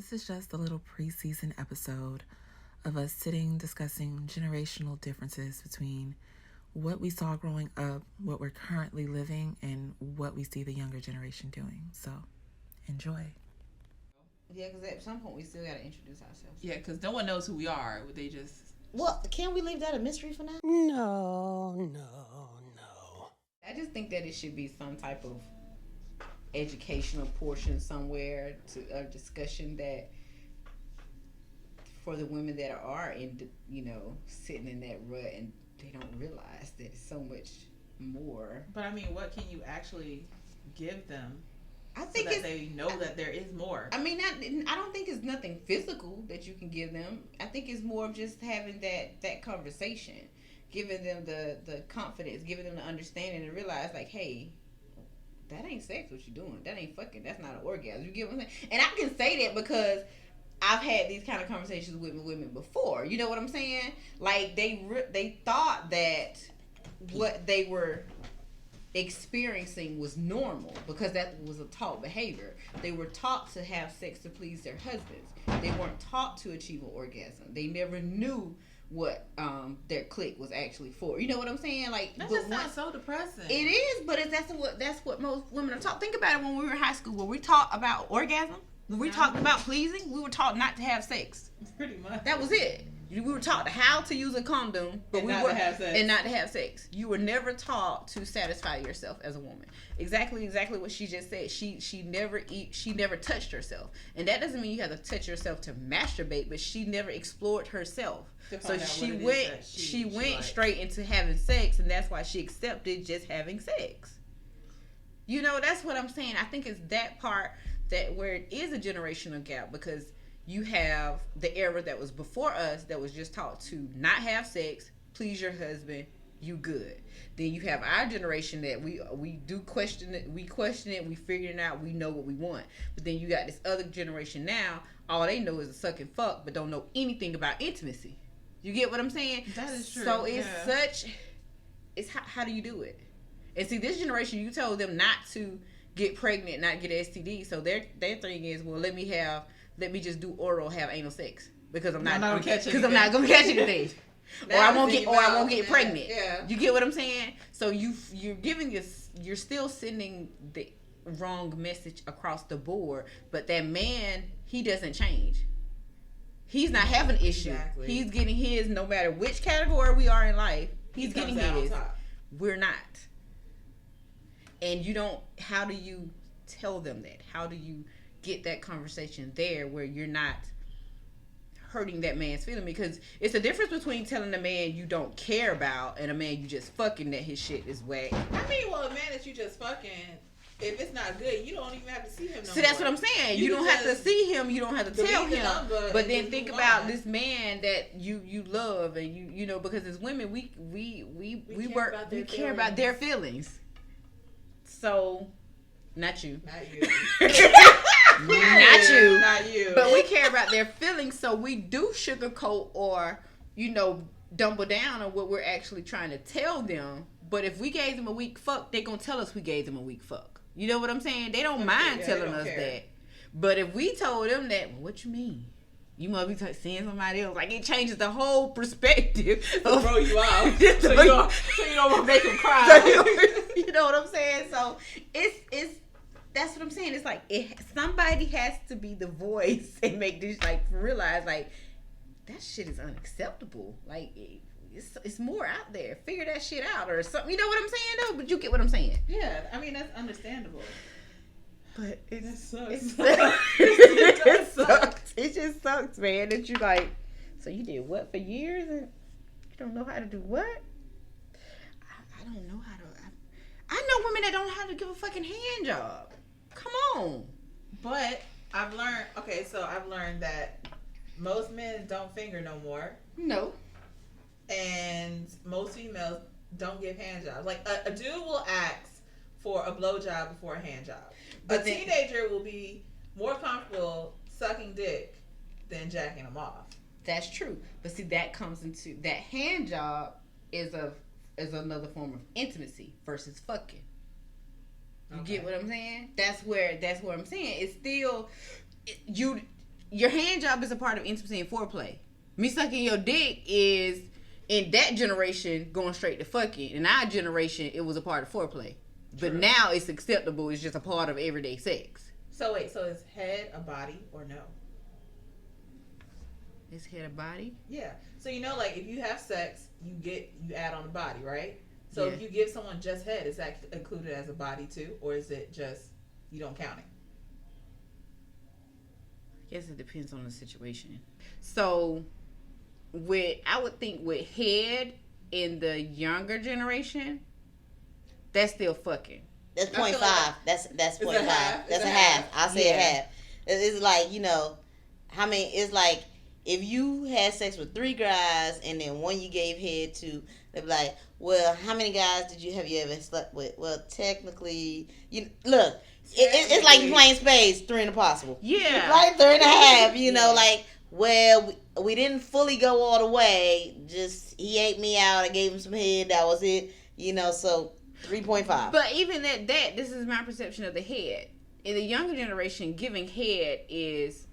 This is just a little preseason episode of us sitting discussing generational differences between what we saw growing up, what we're currently living, and what we see the younger generation doing. So, enjoy. Yeah, because at some point we still got to introduce ourselves. Yeah, because no one knows who we are. They just... Well, can we leave that a mystery for now? No. I just think that it should be some type of educational portion somewhere to a discussion that for the women that are in, sitting in that rut and they don't realize that it's so much more. But I mean, what can you actually give them? I think so that they know that there is more. I mean, I don't think it's nothing physical that you can give them. I think it's more of just having that conversation, giving them the confidence, giving them the understanding and realize like, hey, that ain't sex what you're doing. That ain't fucking. That's not an orgasm. You get what I'm saying? And I can say that because I've had these kind of conversations with women before. You know what I'm saying? Like they thought that what they were experiencing was normal because that was a taught behavior. They were taught to have sex to please their husbands. They weren't taught to achieve an orgasm. They never knew what their click was actually for. You know what I'm saying? Like that just sounds so depressing. It is, but that's what most women are taught. Think about it. When we were in high school, were we taught about orgasm? When we talked about pleasing, we were taught not to have sex. Pretty much. That was it. We were taught how to use a condom, but and not to have sex. You were never taught to satisfy yourself as a woman. Exactly what she just said. She never touched herself, and that doesn't mean you have to touch yourself to masturbate. But she never explored herself, so she went straight into having sex, and that's why she accepted just having sex. You know, that's what I'm saying. I think it's that part that where it is a generational gap because you have the era that was before us that was just taught to not have sex, please your husband, you good. Then you have our generation that we do question it, we figure it out, we know what we want. But then you got this other generation now, all they know is to suck and fuck, but don't know anything about intimacy. You get what I'm saying? That is true. So it's how do you do it? And see, this generation, you told them not to get pregnant, not get STD. So their thing is, well, let me just do oral, have anal sex because I'm not gonna catch anything, or I won't get pregnant. Yeah. You get what I'm saying? So you're still sending the wrong message across the board. But that man, he doesn't change. He's not having an issue. Exactly. He's getting his no matter which category we are in life. He's getting his. We're not. And how do you tell them that? How do you get that conversation there where you're not hurting that man's feeling? Because it's a difference between telling a man you don't care about and a man you just fucking that his shit is whack. I mean, well, a man that you just fucking, if it's not good, you don't even have to see him no See, that's what I'm saying. You don't have to see him. You don't have to tell him. But then think about this man that you love and you know, because as women, we care about their feelings. So, not you. Not you. Not you. But we care about their feelings, so we do sugarcoat or, dumble down on what we're actually trying to tell them. But if we gave them a weak fuck, they're going to tell us we gave them a weak fuck. You know what I'm saying? They don't mind telling us that. But if we told them that, well, what you mean? You must be seeing somebody else. Like, it changes the whole perspective. To throw you out. so you don't want to make them cry. You know what I'm saying? So, it's that's what I'm saying. It's like, somebody has to be the voice and make this, like, realize, like, that shit is unacceptable. Like, it's more out there. Figure that shit out or something. You know what I'm saying, though? But you get what I'm saying. Yeah. I mean, that's understandable. But it sucks. It sucks. It just sucks, man. That you like. So you did what for years and you don't know how to do what? I don't know how to. I know women that don't know how to give a fucking hand job. Come on. But I've learned that most men don't finger no more. No. And most females don't give hand jobs. Like a dude will ask for a blowjob before a hand job. But a teenager will be more comfortable sucking dick than jacking them off. That's true. But see, that comes into that hand job is another form of intimacy versus fucking. You get what I'm saying? That's where I'm saying. It's still your hand job is a part of intimacy and foreplay. Me sucking your dick is, in that generation, going straight to fucking. In our generation, it was a part of foreplay. But True. now it's acceptable. It's just a part of everyday sex. So wait, so is head a body or no? Is head a body? Yeah. So like if you have sex, you add on a body, right? So Yeah. if you give someone just head, is that included as a body too, or is it just you don't count it? I guess it depends on the situation. So, I would think with head in the younger generation, that's still fucking. That's I feel 0.5. like That's it's 0.5. a half. That's It's a a half. half. I say Yeah. a half. It's like, how many, it's like if you had sex with 3 guys and then one you gave head to, they'd be like, well, how many guys have you ever slept with? Well, technically, it's like you playing spades, 3 and a possible. Yeah. Like 3 and a half, Yeah. like, well, we didn't fully go all the way. Just, he ate me out. I gave him some head. That was it. So 3.5. But even at that, this is my perception of the head. In the younger generation, giving head is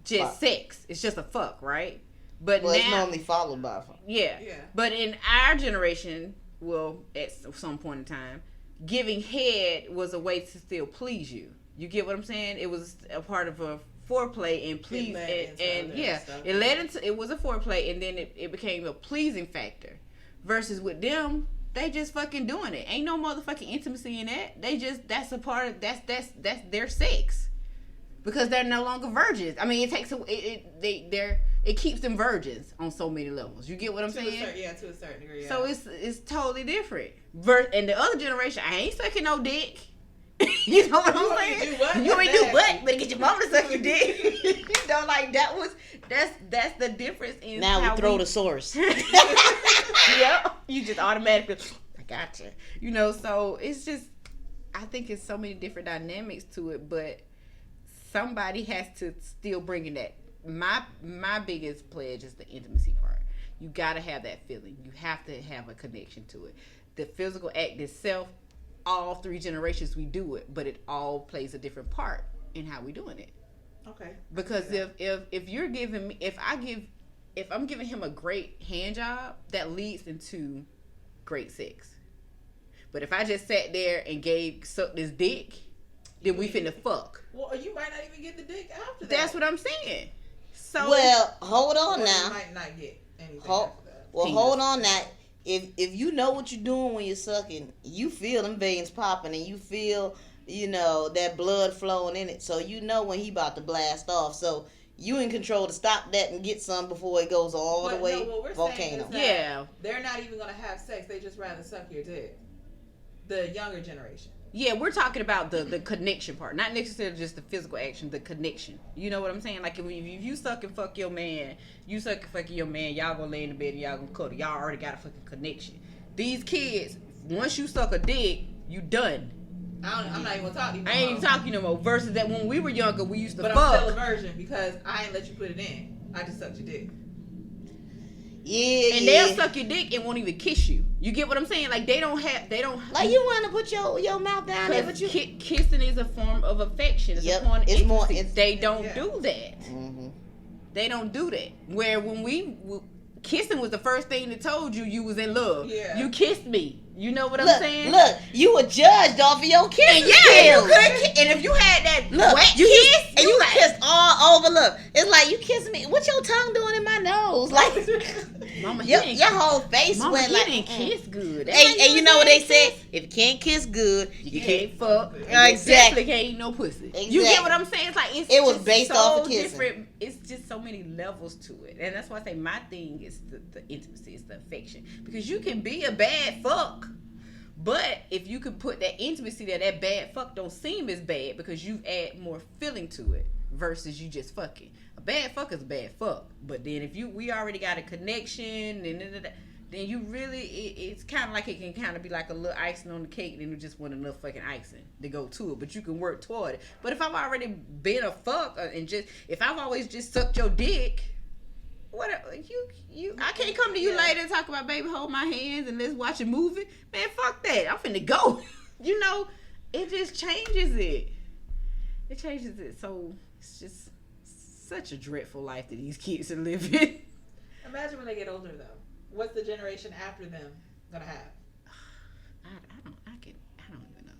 just Fuck. sex. It's just a fuck, right? But Well, it's now, normally followed by a yeah. Yeah. But in our generation, well, at some point in time, giving head was a way to still please you. You get what I'm saying? It was a part of a foreplay and please, led into and other yeah, stuff. it led into, it was a foreplay, and then it became a pleasing factor. Versus with them, they just fucking doing it. Ain't no motherfucking intimacy in that. They just, that's a part of, that's their sex. Because they're no longer virgins. I mean, it keeps them virgins on so many levels. You get what I'm saying? To a certain degree. Yeah. So it's totally different. And the other generation, I ain't sucking no dick. You know what I'm saying? Do what? You ain't do what? Better get your mama to suck your dick. Like that's the difference in Now how we throw the source. Yep. You just automatically, I gotcha. So it's just, I think it's so many different dynamics to it, but somebody has to still bring in that. My biggest pledge is the intimacy part. You gotta have that feeling. You have to have a connection to it. The physical act itself, all 3 generations we do it, but it all plays a different part in how we doing it. Okay. Because if you're giving me, if I'm giving him a great hand job, that leads into great sex. But if I just sat there and sucked his dick, then we finna fuck. Well, you might not even get the dick after that. That's what I'm saying. So Well, hold on Or now. you might not get anything Hold, after that. well, Penis. hold on now. If you know what you're doing when you're sucking, you feel them veins popping and you feel, that blood flowing in it. So you know when he about to blast off. So you in control to stop that and get some before it goes all the But way no, what we're saying volcano. is that Yeah. they're not even going to have sex. They just rather suck your dick. The younger generation. yeah, we're talking about the connection part, not necessarily just the physical action, the connection. You know what I'm saying? Like if you suck and fuck your man, y'all gonna lay in the bed and y'all gonna cuddle. Y'all already got a fucking connection. These kids, once you suck a dick, you done. I'm not even going to talk to you no I ain't more. even talking no more. Versus that when we were younger, we used to But fuck. I'm still a virgin because I ain't let you put it in. I just sucked your dick. Yeah, And yeah. they'll suck your dick and won't even kiss you. You get what I'm saying? Like they don't Like you want to put your mouth down there, but you. kissing is a form of affection. It's Yep, a form of it's more- intimacy. it's- They don't yeah. do that. Mhm. They don't do that. Where when kissing was the first thing that told you was in love. Yeah. You kissed me. You know what I'm Look, saying? look, you were judged off of your kissing And yeah, and you skills. could, and if you had that Look, wet you kiss, and you like, kissed all over. Look, it's like you kissing me. What your tongue doing in my nose? Like Mama, your, he didn't, your whole face Mama, went he like. didn't kiss good. That's And, how and you know what they saying said? If you can't kiss good, You can't fuck. And Exactly. You definitely can't eat no pussy. You get Exactly. what I'm saying? It's like It was just based so off of kissing. different. It's just so many levels to it, and that's why I say my thing is the intimacy, it's the affection. Because you can be a bad fuck, but if you can put that intimacy there, that bad fuck don't seem as bad because you add more feeling to it versus you just fucking. A bad fuck is a bad fuck, but then if we already got a connection and then you really, it's kind of like it can kind of be like a little icing on the cake, then you just want enough fucking icing to go to it, but you can work toward it. But if I've already been a fuck and just, if I've always just sucked your dick, what I can't come to you later and talk about, baby, hold my hands and let's watch a movie. Man, fuck that. I'm finna go. It just changes it. It changes it. So it's such a dreadful life that these kids are living. Imagine when they get older, though. What's the generation after them gonna have? I don't even know.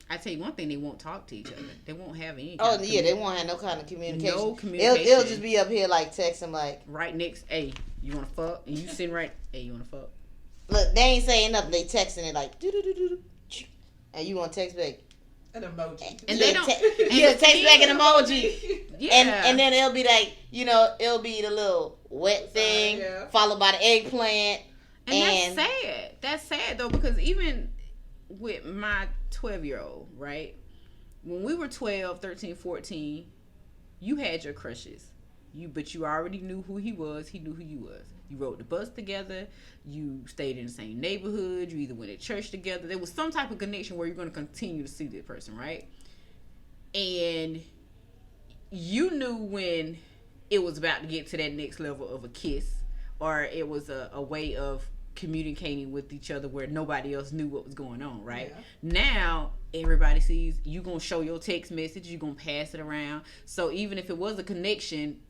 I tell you one thing, they won't talk to each other. They won't have any. Oh yeah, they won't have no kind of communication. No communication. It'll just be up here like texting, like right next. Hey, you wanna fuck? And you sitting right. Hey, you wanna fuck? Look, they ain't saying nothing. They texting it like do do do do, and you gonna text back an emoji, and they don't. Text back an emoji. Yeah, and then it'll be like, it'll be the little wet thing followed by the eggplant. And that's sad. That's sad though, because even with my 12-year-old, right? When we were 12, 13, 14, you had your crushes. But you already knew who he was. He knew who you was. You rode the bus together. You stayed in the same neighborhood. You either went to church together. There was some type of connection where you're going to continue to see that person, right? And you knew when it was about to get to that next level of a kiss, or it was a way of communicating with each other where nobody else knew what was going on, right? Yeah. Now everybody sees you gonna show your text message, you gonna pass it around. So even if it was a connection,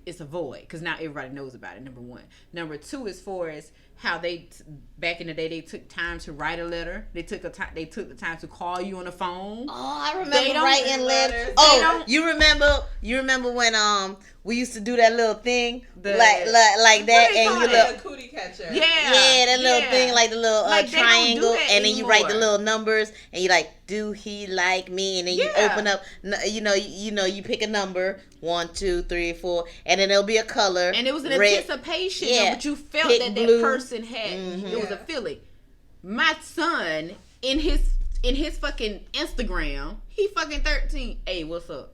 it's a void because now everybody knows about it. Number one. Number two, as far as how they back in the day, they took time to write a letter. They took the time to call you on the phone. Oh, I remember writing letters. Oh, you remember when we used to do that little thing like that, and you look cootie catcher. Yeah, that little thing, like the little triangle, and then you write the little numbers, and you like, do he like me? And then you open up, you pick a number, 1, 2, 3, 4, and then there'll be a color, and it was an red, anticipation, but you felt that blue. That person had. It was a feeling. My son in his fucking Instagram, he fucking 13. Hey, what's up?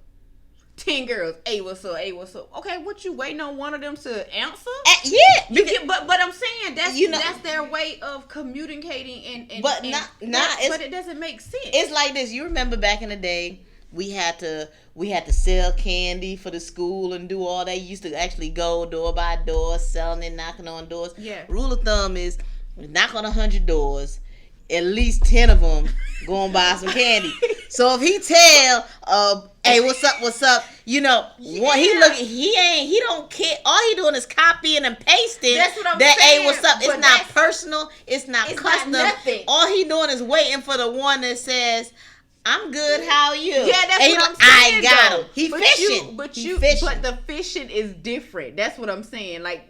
10 girls. Hey, what's up? Hey, what's up? Okay, what you waiting on one of them to answer? But I'm saying that's their way of communicating but it doesn't make sense. It's like this. You remember back in the day, we had to sell candy for the school and do all that. You used to actually go door by door, selling and knocking on doors. Yeah. Rule of thumb is knock on 100 doors. At least 10 of them go and buy some candy. So if he tell, hey, what's up? He don't care. All he doing is copying and pasting. That's what I'm saying. Hey, what's up? It's not personal. It's not custom. Nothing. All he doing is waiting for the one that says, I'm good. How are you? Yeah, that's what I'm saying. I got him. He fishing. But the fishing is different. That's what I'm saying. Like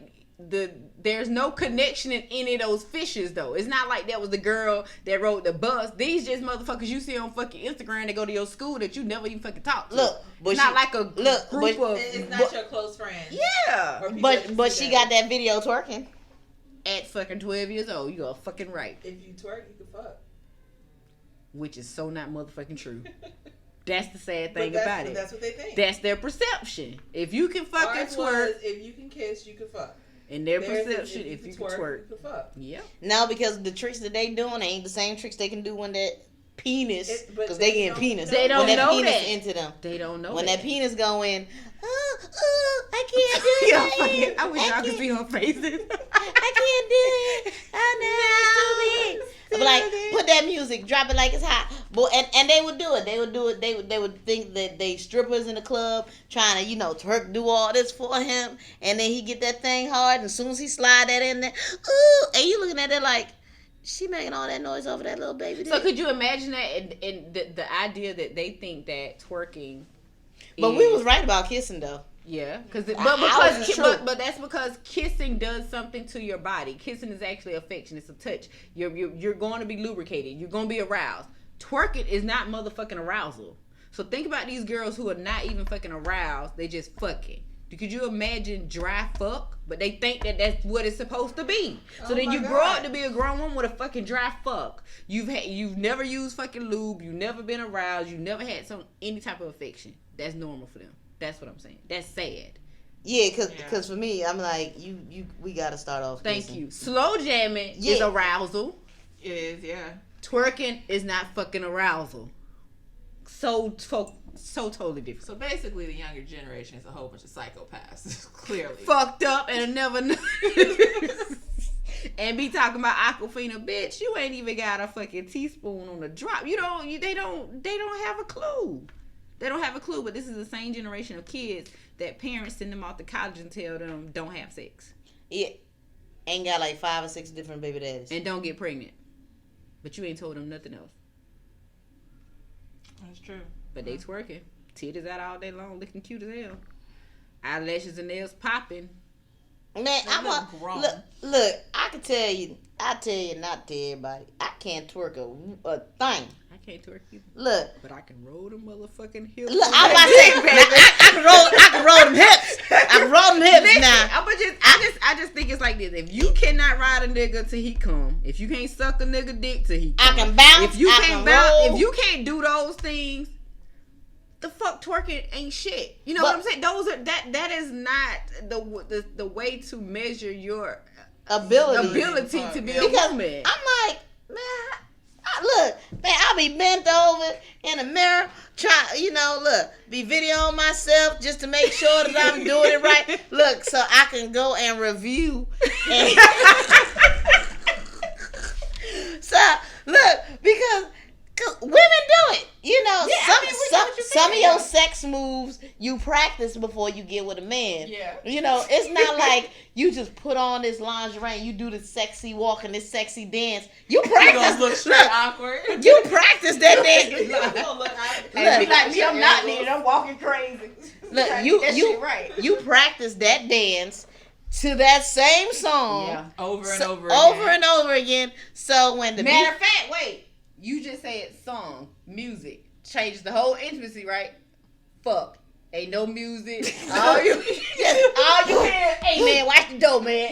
there's no connection in any of those fishes though. It's not like that was the girl that rode the bus. These just motherfuckers you see on fucking Instagram that go to your school that you never even fucking talk to. Look, but it's not like a group of. It's not your close friends. Yeah, but she got that video twerking at fucking 12 years old. You are fucking right. If you twerk, you can fuck. Which is so not motherfucking true. That's the sad thing about it. That's what they think. That's their perception. If you can fucking twerk, if you can kiss, you can fuck. In their perception, if you can twerk. You can fuck. Yeah. Now, because the tricks that they doing ain't the same tricks they can do when that penis, because they getting penis. They don't when know penis that. Into them. They don't know when that penis go in. I can't do it. I wish y'all could see her faces. I can't do it. Oh no, it's too big. But like, put that music, drop it like it's hot. Boy, and they would do it. They would do it. They would think that they strippers in the club trying to, twerk, do all this for him, and then he get that thing hard, and as soon as he slide that in there, and you looking at it like, she making all that noise over that little baby. So could you imagine that and the idea that they think that twerking? But we was right about kissing though. Yeah, but that's because kissing does something to your body. Kissing is actually affection. It's a touch. You're going to be lubricated. You're going to be aroused. Twerking is not motherfucking arousal. So think about these girls who are not even fucking aroused. They just fucking. Could you imagine dry fuck? But they think that that's what it's supposed to be. So then you grow up to be a grown woman with a fucking dry fuck. You've never used fucking lube. You've never been aroused. You've never had any type of affection. That's normal for them. That's what I'm saying. That's sad. Yeah, cause for me, I'm like, we gotta start off. Thank kissing. you. Slow jamming is arousal. It is, yeah. Twerking is not fucking arousal. So totally different. So basically, the younger generation is a whole bunch of psychopaths. Clearly, fucked up and never know. And be talking about Aquafina, bitch. You ain't even got a fucking teaspoon on the drop. They don't have a clue. They don't have a clue, but this is the same generation of kids that parents send them off to college and tell them don't have sex. Yeah. Ain't got like 5 or 6 different baby daddies. And don't get pregnant. But you ain't told them nothing else. That's true. But they twerking. Titties out all day long, looking cute as hell. Eyelashes and nails popping. Man, I'm a grown. Look. I can tell you. I tell you, not to everybody. I can't twerk a thing. I can't twerk either. Look, but I can roll them motherfucking hips. look. I'm about to say, I can roll them hips. I can roll them hips Listen, now. I just think it's like this. If you cannot ride a nigga till he come, if you can't suck a nigga dick till he come, I can bounce. If you I can't can bounce, roll. if you can't do those things, the fuck twerking ain't shit. You know what I'm saying? Those are that is not the way to measure your ability to be a woman. I'm like, man, look, man, I'll be bent over in the mirror, be videoing myself just to make sure that I'm doing it right. Look, so I can go and review. So, look, because women do it. Some of your sex moves you practice before you get with a man. Yeah. It's not like you just put on this lingerie and you do this sexy walk and this sexy dance. You practice. Look straight awkward. You practice that dance. Be like me, I'm not needed. I'm walking crazy. Look, right. you practice that dance to that same song over and over again. So when the matter of fact, wait. You just said song, music. Changes the whole intimacy, right? Fuck. Ain't no music. all you hear, hey man, watch the door, man.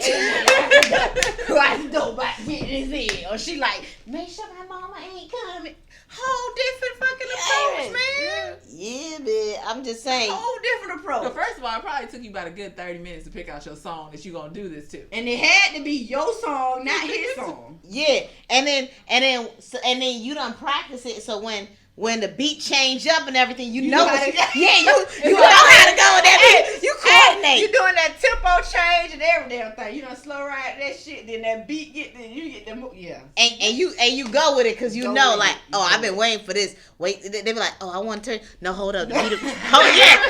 Watch the door about to get in his head. Or she like, make sure my mama ain't coming. Whole different fucking approach, man. Yeah, man. I'm just saying. Whole different approach. So first of all, it probably took you about a good 30 minutes to pick out your song that you gonna do this to. And it had to be your song, not his song. Yeah, and then you done practice it. So when the beat change up and everything, you know how to, you know how to go with that beat. You coordinate. You doing that tempo change and every damn thing. You done slow ride that shit, then that beat you get the move. Yeah. And you go with it because you know, like, oh, I've been waiting for this. Wait, they be like, oh, I want to turn. No, hold up. The beat.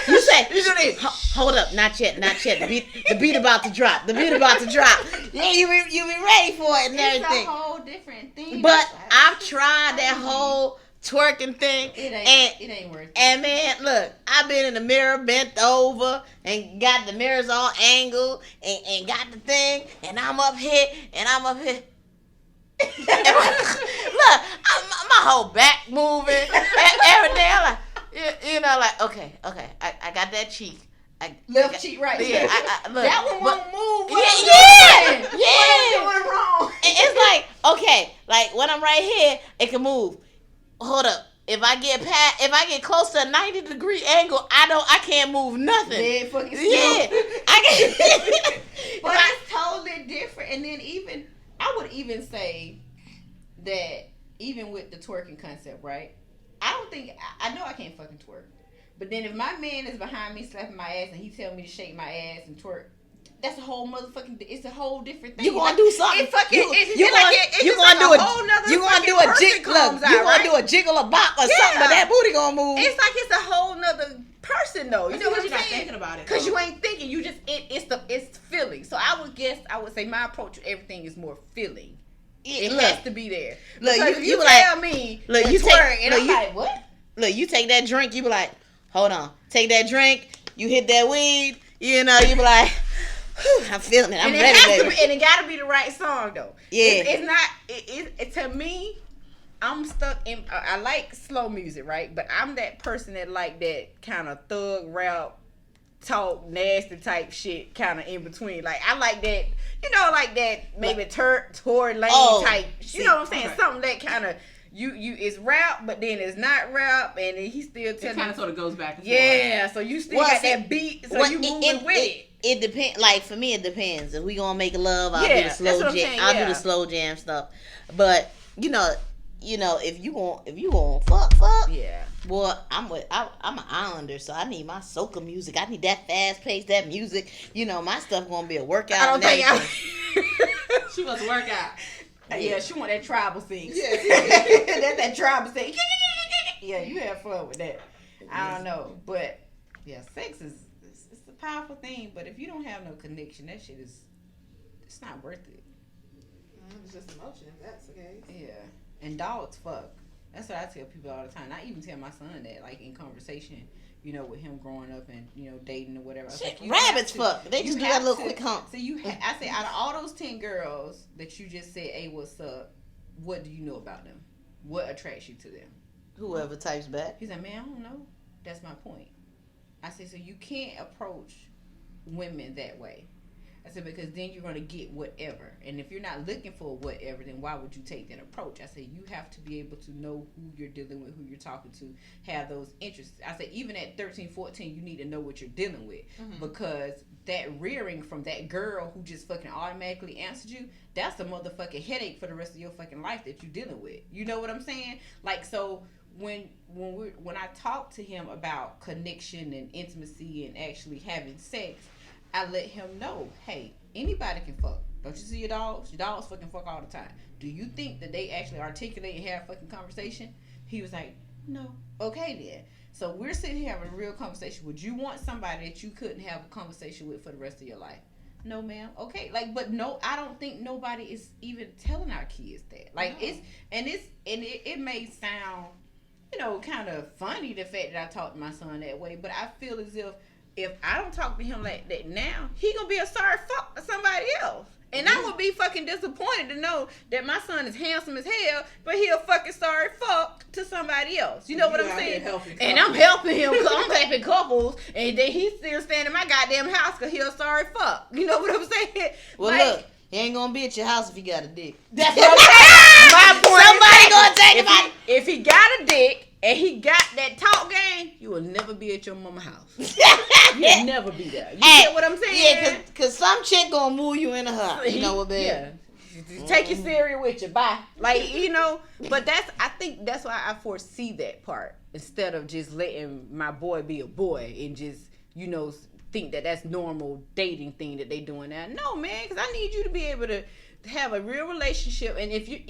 You say, hold up, not yet. The beat about to drop. Yeah, you be ready for it and everything. It's a whole different thing. But I've tried that whole twerking thing. It ain't worth it. And man, look, I've been in the mirror bent over and got the mirrors all angled and got the thing and I'm up here. Look, my whole back moving every day. I'm like, okay, I got that cheek. Left cheek, right. Yeah, look, that one won't move. Yeah. What doing wrong? It's like, okay, like when I'm right here, it can move. Hold up. If I get close to a 90-degree angle, I can't move nothing. Yeah, fucking I can. But it's totally different. And then I would even say that even with the twerking concept, right? I know I can't fucking twerk. But then if my man is behind me slapping my ass and he tell me to shake my ass and twerk, that's a whole motherfucking. It's a whole different thing. You gonna do something? You gonna do a jiggle? You gonna do a jiggle or bop or something? But that booty gonna move. It's like it's a whole nother person though. You know what I'm saying? You're not saying? thinking about it Because you ain't thinking. You just it's feeling. So I would say my approach to everything is more feeling. It has to be there. Look, because you tell like, me. Look, you twerk, take. and Look, I'm like, what? Look, you take that drink. You be like, hold on. Take that drink. You hit that weed. You be like. I'm feeling it. I'm ready, baby. And it gotta be the right song though. Yeah. It's not. To me, I'm stuck in. I like slow music, right? But I'm that person that like that kind of thug rap, talk nasty type shit, kind of in between. Like I like that. Like that maybe Tory Lane type. You know what I'm saying? Okay. Something that kind of. You it's rap, but then it's not rap, and then he still telling. It kind of sort of goes back and forth. Yeah, so you still got that beat, so you moving with it. It depends. Like for me, it depends. If we gonna make love, I'll do the slow jam. I'll do the slow jam stuff. But if you gonna fuck. Yeah. Boy, I'm an islander, so I need my soca music. I need that fast pace, that music. My stuff gonna be a workout. I don't think she must work out. Yeah, she want that tribal thing. Yeah. That's that tribal thing. Yeah, you have fun with that. I don't know, but yeah, sex is it's a powerful thing. But if you don't have no connection, that shit it's not worth it. It's just emotion. If that's the case. Yeah, and dogs fuck. That's what I tell people all the time. I even tell my son that, like in conversation, you know, with him growing up and dating or whatever. Shit, like, rabbits fuck. They just do that little quick hump. So I say, out of all those 10 girls that you just said, "Hey, what's up?" What do you know about them? What attracts you to them? Whoever types back. He's like, man, I don't know. That's my point. I said, so you can't approach women that way. I said, because then you're going to get whatever. And if you're not looking for whatever, then why would you take that approach? I said, you have to be able to know who you're dealing with, who you're talking to, have those interests. I said, even at 13, 14, you need to know what you're dealing with. Mm-hmm. Because that rearing from that girl who just fucking automatically answered you, that's a motherfucking headache for the rest of your fucking life that you're dealing with. You know what I'm saying? Like, so when I talk to him about connection and intimacy and actually having sex, I let him know, hey, anybody can fuck. Don't you see your dogs? Your dogs fucking fuck all the time. Do you think that they actually articulate and have fucking conversation? He was like, no. Okay then. So we're sitting here having a real conversation. Would you want somebody that you couldn't have a conversation with for the rest of your life? No, ma'am. Okay. Like, but no, I don't think nobody is even telling our kids that. Like, no. It may sound, kind of funny, the fact that I talk to my son that way, but I feel as if I don't talk to him like that now, he gonna be a sorry fuck to somebody else. And I'm gonna be fucking disappointed to know that my son is handsome as hell, but he a fucking sorry fuck to somebody else. You know what I'm saying? And I'm helping him, I'm helping couples, and then he's still staying in my goddamn house because he a sorry fuck. You know what I'm saying? Well, like, look, he ain't gonna be at your house if he got a dick. That's what I'm saying. My point Somebody gonna take him. If he got a dick, and he got that talk game, you will never be at your mama's house. You'll never be there. You get what I'm saying? Yeah, cause some chick gonna move you in the house. You know what, baby? Yeah. Take your cereal with you. Bye. Like, but I think that's why I foresee that part. Instead of just letting my boy be a boy and just, think that that's normal dating thing that they doing now. No, man, because I need you to be able to have a real relationship. And if you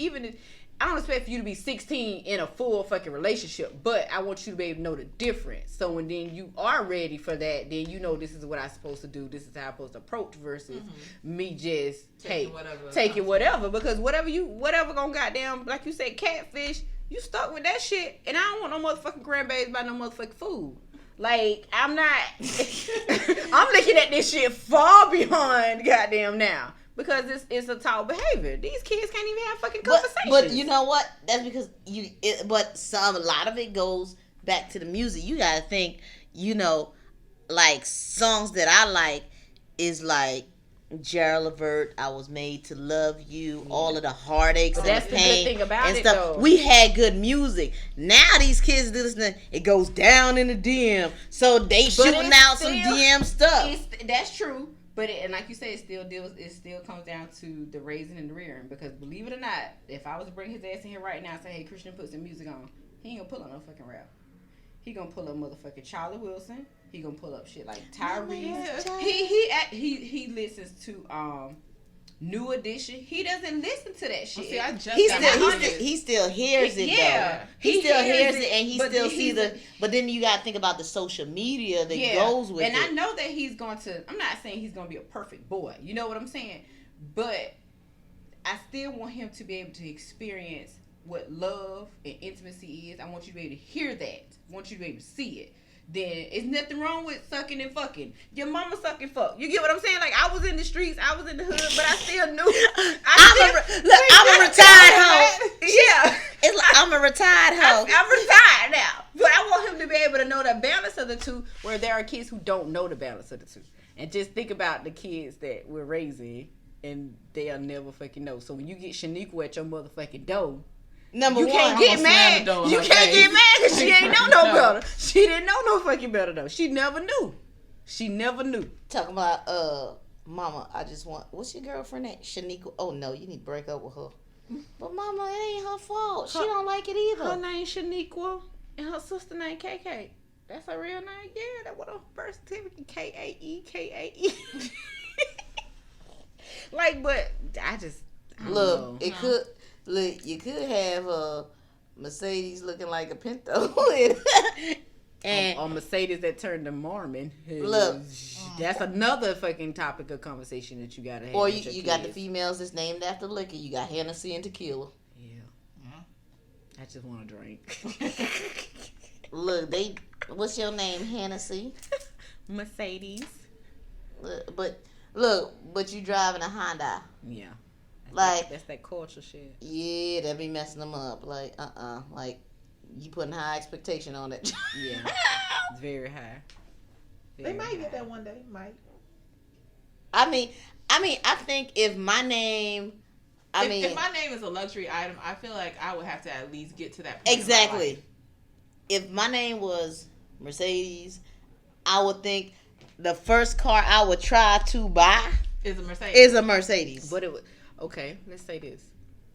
I don't expect for you to be 16 in a full fucking relationship, but I want you to be able to know the difference. So when then you are ready for that, then this is what I'm supposed to do. This is how I'm supposed to approach versus me just taking whatever. Because whatever gonna goddamn, like you said, catfish, you stuck with that shit. And I don't want no motherfucking grandbabies by no motherfucking food. Like, I'm not, I'm looking at this shit far beyond goddamn now. Because it's a tall behavior. These kids can't even have fucking conversations. But you know what? That's because a lot of it goes back to the music. You gotta think, like songs that I like is like Gerald Levert, I Was Made to Love You, all of the heartaches and the pain. That's the good thing about and stuff. Though. We had good music. Now these kids do this, it goes down in the DM. So they shooting out some DM stuff. That's true. But and like you say, it still comes down to the raising and the rearing. Because believe it or not, if I was to bring his ass in here right now and say, hey, Christian, put some music on, he ain't gonna pull up no fucking rap. He gonna pull up motherfucking Charlie Wilson. He gonna pull up shit like Tyrese. He listens to New Edition. He doesn't listen to that shit. He still hears it though. He still hears it and he still sees the. But then you gotta think about the social media that goes with it. And I know that he's going to. I'm not saying he's gonna be a perfect boy. You know what I'm saying? But I still want him to be able to experience what love and intimacy is. I want you to be able to hear that. I want you to be able to see it. Then it's nothing wrong with sucking and fucking. Your mama sucking fuck. You get what I'm saying? Like, I was in the streets, I was in the hood, but I still knew. I'm a retired hoe. Yeah. It's like I'm a retired hoe. I'm retired now. But I want him to be able to know the balance of the two, where there are kids who don't know the balance of the two. And just think about the kids that we're raising, and they'll never fucking know. So when you get Shaniqua at your motherfucking door, you can't get mad. You can't get mad because she ain't know no better. She didn't know no fucking better though. She never knew. Talking about mama, I just want, what's your girlfriend name? Shaniqua. Oh no, you need to break up with her. But mama, it ain't her fault. She don't like it either. Her name Shaniqua and her sister name KK. That's her real name. Yeah, that's what her birth certificate. KAE. Like, but I don't know. It could. Look, you could have a Mercedes looking like a Pinto. And or Mercedes that turned to Mormon. Look, that's another fucking topic of conversation that you gotta have. Or with you your got the kids. females that's named after liquor. You got Hennessy and tequila. Yeah. I just want to drink. Look, what's your name, Hennessy? Mercedes. But you driving a Honda. Yeah. That's that culture shit. Yeah, that be messing them up. Like, like you putting high expectation on it. Yeah. It's very high. They might get that one day. Might. I mean, I think if my name, if my name is a luxury item, I feel like I would have to at least get to that point. Exactly. If my name was Mercedes, I would think the first car I would try to buy is a Mercedes. But it would, okay, let's say this.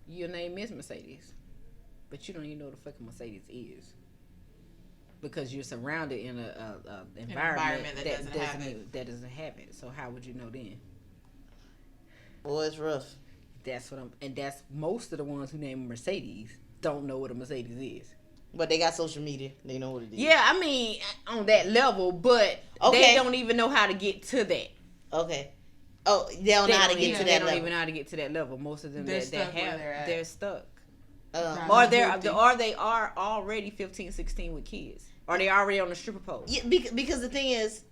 Your name is Mercedes, but you don't even know what the fucking Mercedes is. Because you're surrounded in a environment that doesn't have it. So how would you know then? Boy, it's rough. That's most of the ones who name Mercedes don't know what a Mercedes is. But they got social media. They know what it is. Yeah, I mean, on that level, but they don't even know how to get to that. Okay. Oh, they don't know how to get to that level. They don't even know how to get to that level. Most of them they're stuck. Or they are already 15, 16 with kids. Or they already on the stripper pole. Yeah, because the thing is,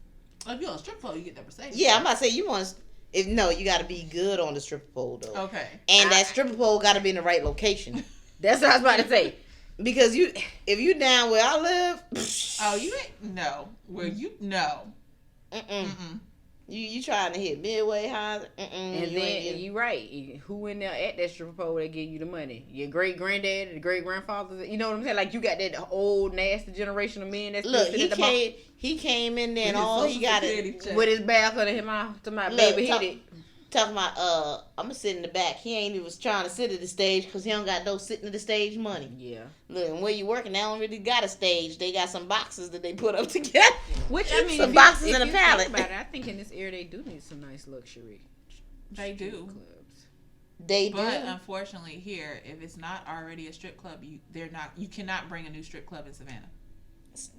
if you're on a stripper pole, you get that Mercedes. Yeah, I'm about to say you want. You got to be good on the stripper pole though. Okay. And that stripper pole got to be in the right location. That's what I was about to say. Because if you down where I live, you ain't where you know. You trying to hit midway high, and then you right. Who in there at that stripper pole that give you the money? Your great granddad, the great grandfather. You know what I'm saying? Like you got that old nasty generation of men that's look. He came in there and all he got it with his back under him to my baby hit it. Talking about I'm gonna sit in the back. He ain't even trying to sit at the stage because he don't got no sitting at the stage money. Yeah. Look, and where you working, they don't really got a stage. They got some boxes that they put up together. Which I mean, some boxes and a pallet. About it, I think in this area they do need some nice luxury. They do. Clubs. They do. But unfortunately, here, if it's not already a strip club, you cannot bring a new strip club in Savannah.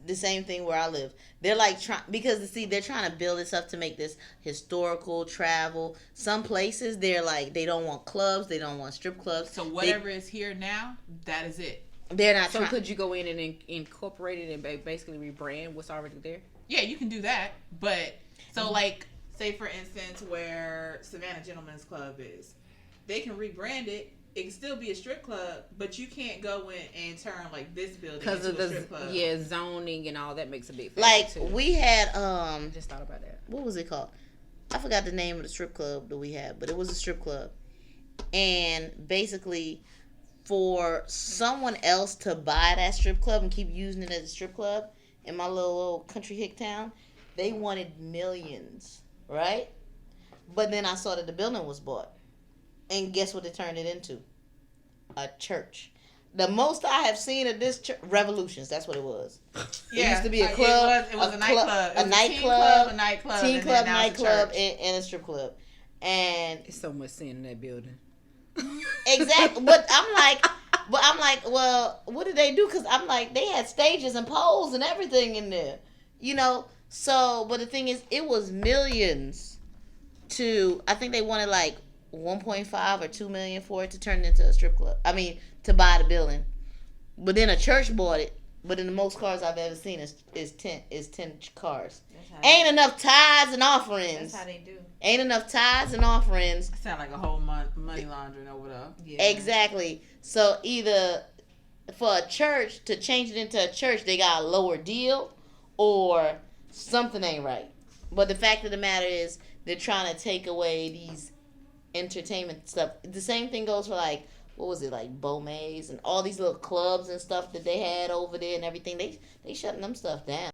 The same thing where I live. They're like they're trying to build this up to make this historical travel. Some places they don't want clubs, they don't want strip clubs. So whatever is here now, that is it. They're not. So could you go in and incorporate it and basically rebrand what's already there? Yeah, you can do that. But so like say for instance where Savannah Gentlemen's Club is, they can rebrand it. It can still be a strip club, but you can't go in and turn like this building into a strip club. Yeah, zoning and all that makes a big factor too. We had just thought about that. What was it called? I forgot the name of the strip club that we had, but it was a strip club. And basically for someone else to buy that strip club and keep using it as a strip club in my little country hick town, they wanted millions, right? But then I saw that the building was bought. And guess what it turned it into? A church. The most I have seen of this church, Revolutions, that's what it was. Yeah, it used to be a club. It was a nightclub. A nightclub. Teen club, nightclub, and a strip club. And it's so much sin in that building. Exactly. But I'm like, well, what did they do? Because I'm like, they had stages and poles and everything in there. So, but the thing is, it was millions I think they wanted like 1.5 or 2 million for it to turn it into a strip club. I mean, to buy the building. But then a church bought it. But in the most cars I've ever seen is 10 cars. Ain't enough tithes and offerings. That's how they do. Ain't enough tithes and offerings. Sound like a whole money laundering over there. Yeah. Exactly. So either for a church to change it into a church, they got a lower deal, or something ain't right. But the fact of the matter is, they're trying to take away these entertainment stuff. The same thing goes for like, what was it, like Beaumays and all these little clubs and stuff that they had over there and everything. They shutting them stuff down.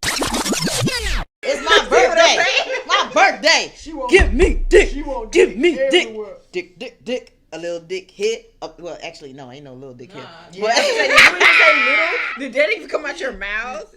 It's my birthday. My birthday. Give me dick. Give me dick. Dick. A little dick hit. Well, actually, no, ain't no little dick hit. But did that even come out your mouth?